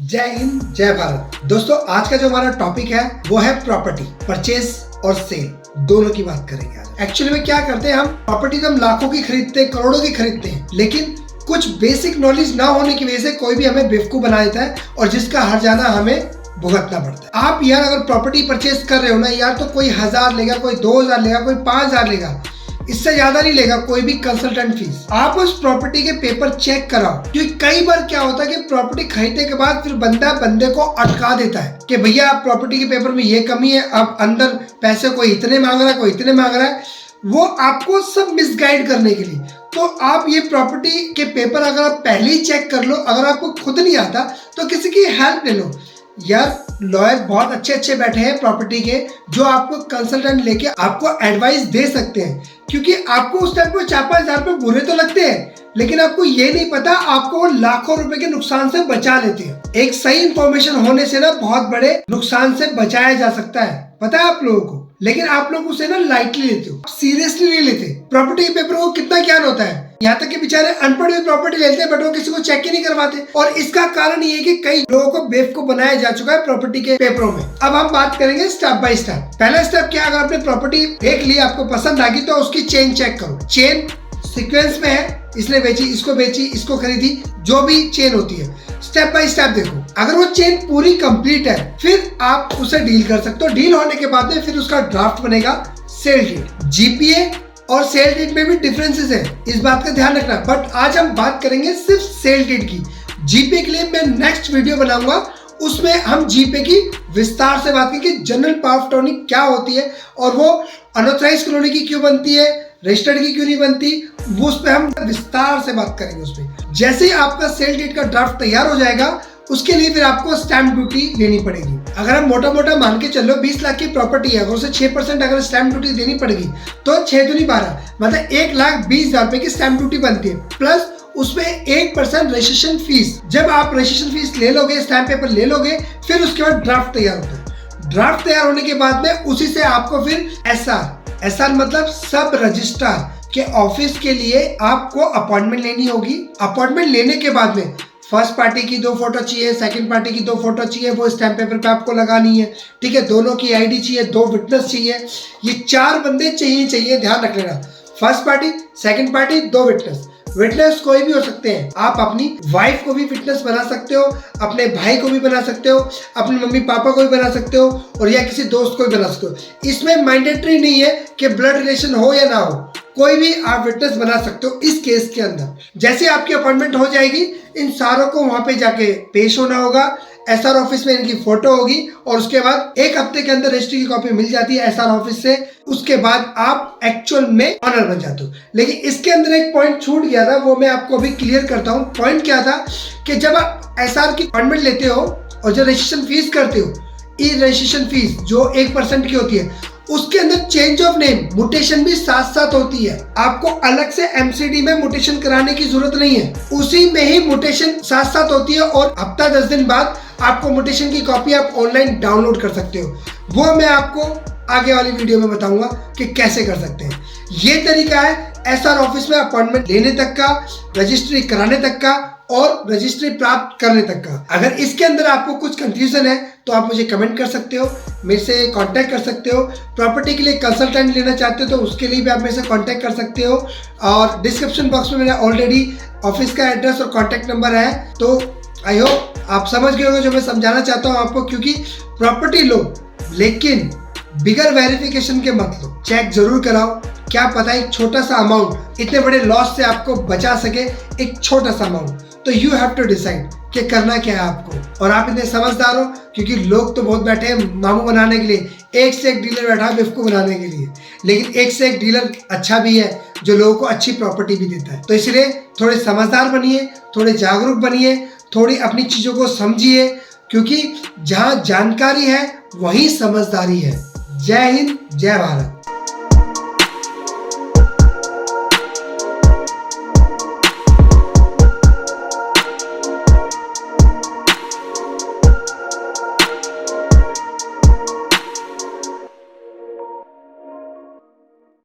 जय हिंद जय भारत। दोस्तों आज का जो हमारा टॉपिक है वो है प्रॉपर्टी परचेज और सेल, दोनों की बात करेंगे आज। एक्चुअली में क्या करते हैं हम, प्रॉपर्टी हम लाखों की खरीदते हैं, करोड़ों की खरीदते हैं, लेकिन कुछ बेसिक नॉलेज ना होने की वजह से कोई भी हमें बेवकूफ बना देता है और जिसका हर जाना हमें भुगतना पड़ता है। आप यार अगर प्रॉपर्टी परचेज कर रहे हो ना यार, तो कोई 1000 लेगा, कोई 2000 लेगा, कोई 5000 लेगा, इससे ज्यादा नहीं लेगा कोई भी कंसल्टेंट फीस। आप उस प्रॉपर्टी के पेपर चेक कराओ, क्योंकि कई बार क्या होता है कि प्रॉपर्टी खरीदने के बाद फिर बंदा बंदे को अटका देता है कि भैया आप प्रॉपर्टी के पेपर में ये कमी है, अब अंदर पैसे कोई इतने मांग रहा है, कोई इतने मांग रहा है, वो आपको सब मिसगाइड करने के लिए। तो आप ये प्रॉपर्टी के पेपर अगर आप पहले ही चेक कर लो, अगर आपको खुद नहीं आता तो किसी की हेल्प ले लो। यार लॉयर बहुत अच्छे अच्छे बैठे हैं प्रॉपर्टी के, जो आपको कंसल्टेंट लेके आपको एडवाइस दे सकते हैं, क्योंकि आपको उस टाइम पे 4-5 हजार रुपए बुरे तो लगते हैं, लेकिन आपको ये नहीं पता आपको वो लाखों रुपए के नुकसान से बचा लेते हैं। एक सही इंफॉर्मेशन होने से ना बहुत बड़े नुकसान से बचाया जा सकता है, पता है आप लोगों को, लेकिन आप लोग उसे ना लाइटली लेते हो, सीरियसली नहीं लेते। प्रॉपर्टी के पेपर को कितना ज्ञान होता है, यहाँ तक कि बेचारे अनपढ़ भी प्रॉपर्टी लेते हैं, बट वो किसी को चेक ही नहीं करवाते। और इसका कारण ये है कि कई लोगों को बेवकूफ बनाया जा चुका है प्रॉपर्टी के पेपरों में। अब हम बात करेंगे स्टेप बाय स्टेप। पहला स्टेप क्या, अगर आपने प्रॉपर्टी देख ली, आपको पसंद आ गई, तो उसकी चेन चेक करो। चेन सीक्वेंस में है, इसने बेची, इसको खरीदी, जो भी चेन होती है स्टेप बाय स्टेप देखो। अगर वो चेन पूरी कंप्लीट है फिर आप उसे डील कर सकते हो। डील होने के बाद में फिर उसका ड्राफ्ट बनेगा सेल डीड। जीपीए और सेल डीड में भी डिफरेंसेस है, इस बात का ध्यान रखना। बट आज हम बात करेंगे सिर्फ सेल डीड की। जीपीए के लिए मैं नेक्स्ट वीडियो बनाऊंगा, उसमें हम जीपीए की विस्तार से बात करेंगे, जनरल पावर ऑफ अटॉर्नी क्या होती है और वो अनऑथराइज कॉलोनी की क्यों बनती है, रजिस्टर्ड की क्यों नहीं बनती, वो उस पर हम विस्तार से बात करेंगे उसमें। जैसे ही आपका सेल डीड का ड्राफ्ट तैयार हो जाएगा, उसके लिए फिर आपको स्टैंप ड्यूटी लेनी पड़ेगी। अगर हम मोटा मोटा मान के चलो 20 लाख की प्रॉपर्टी है, अगर उसे 6% अगर स्टैंप ड्यूटी देनी पड़ेगी तो 6 दूनी 12, मतलब 1,20,000 रुपए की स्टैंप ड्यूटी बनती है, प्लस उसमें 1% रजिस्ट्रेशन फीस। जब आप रजिस्ट्रेशन फीस ले लोगे, स्टैंप पेपर ले लोगे, फिर उसके बाद ड्राफ्ट तैयार होता है। ड्राफ्ट तैयार होने के बाद में उसी से आपको फिर एसआर मतलब सब रजिस्ट्रार के ऑफिस के लिए आपको अपॉइंटमेंट लेनी होगी। अपॉइंटमेंट लेने के बाद में फर्स्ट पार्टी की 2 फोटो चाहिए, सेकंड पार्टी की 2 फोटो चाहिए, वो स्टैंप पेपर पे आपको लगानी है, ठीक है। दोनों की आईडी चाहिए, 2 विटनेस चाहिए, ये 4 बंदे चाहिए, ध्यान रख लेना। First party, second party, 2 witness. Witness कोई भी हो सकते हैं, आप अपनी वाइफ को भी विटनेस बना सकते हो, अपने भाई को भी बना सकते हो, अपने मम्मी पापा को भी बना सकते हो, और या किसी दोस्त को भी बना सकते हो। इसमें मैंडेटरी नहीं है कि ब्लड रिलेशन हो या ना हो, कोई भी आप विटनेस बना सकते हो इस केस के अंदर। जैसे आपकी अपॉइंटमेंट हो जाएगी, इन सारों को वहां पे जाके पेश होना होगा। एसआर ऑफिस में इनकी फोटो होगी और उसके बाद 1 हफ्ते के अंदर रजिस्ट्री की कॉपी मिल जाती है एसआर ऑफिस से। उसके बाद आप एक्चुअल में ऑनर बन जाते हो। लेकिन इसके अंदर एक पॉइंट छूट गया था, वो मैं आपको अभी क्लियर करता हूँ। पॉइंट क्या था कि जब आप एसआर की अपॉइंटमेंट लेते हो और जब रजिस्ट्रेशन फीस करते हो, ई रजिस्ट्रेशन फीस जो 1% की होती है, उसके अंदर चेंज ऑफ नेम म्यूटेशन भी साथ साथ होती है। आपको अलग से एमसीडी में म्यूटेशन कराने की जरूरत नहीं है, उसी में ही म्यूटेशन साथ साथ होती है। और हफ्ता 10 दिन बाद आपको म्यूटेशन की कॉपी आप ऑनलाइन डाउनलोड कर सकते हो। वो मैं आपको आगे वाली वीडियो में बताऊंगा कि कैसे कर सकते हैं। ये तरीका है एसआर ऑफिस में अपॉइंटमेंट लेने तक का, रजिस्ट्री कराने तक का और रजिस्ट्री प्राप्त करने तक का। अगर इसके अंदर आपको कुछ कंफ्यूजन है तो आप मुझे कमेंट कर सकते हो, मेरे से कांटेक्ट कर सकते हो। प्रॉपर्टी के लिए कंसल्टेंट लेना चाहते हो तो उसके लिए भी आप मेरे से कांटेक्ट कर सकते हो। और डिस्क्रिप्शन बॉक्स में मेरा ऑलरेडी ऑफिस का एड्रेस और कांटेक्ट नंबर है। तो आई होप आप समझ गए होंगे जो मैं समझाना चाहता हूँ आपको, क्योंकि प्रॉपर्टी लो लेकिन बिगर वेरिफिकेशन के मत लो, चेक जरूर कराओ। क्या पता एक छोटा सा अमाउंट इतने बड़े लॉस से आपको बचा सके, एक छोटा सा अमाउंट। तो यू हैव टू डिसाइड कि करना क्या है आपको। और आप इतने समझदार हो, क्योंकि लोग तो बहुत बैठे हैं मामू बनाने के लिए, एक से एक डीलर बैठा है बेवकूफ बनाने के लिए, लेकिन एक से एक डीलर अच्छा भी है जो लोगों को अच्छी प्रॉपर्टी भी देता है। तो इसलिए थोड़े समझदार बनिए, थोड़े जागरूक बनिए, थोड़ी अपनी चीजों को समझिए, क्योंकि जहां जानकारी है वहीं समझदारी है। जय हिंद जय भारत।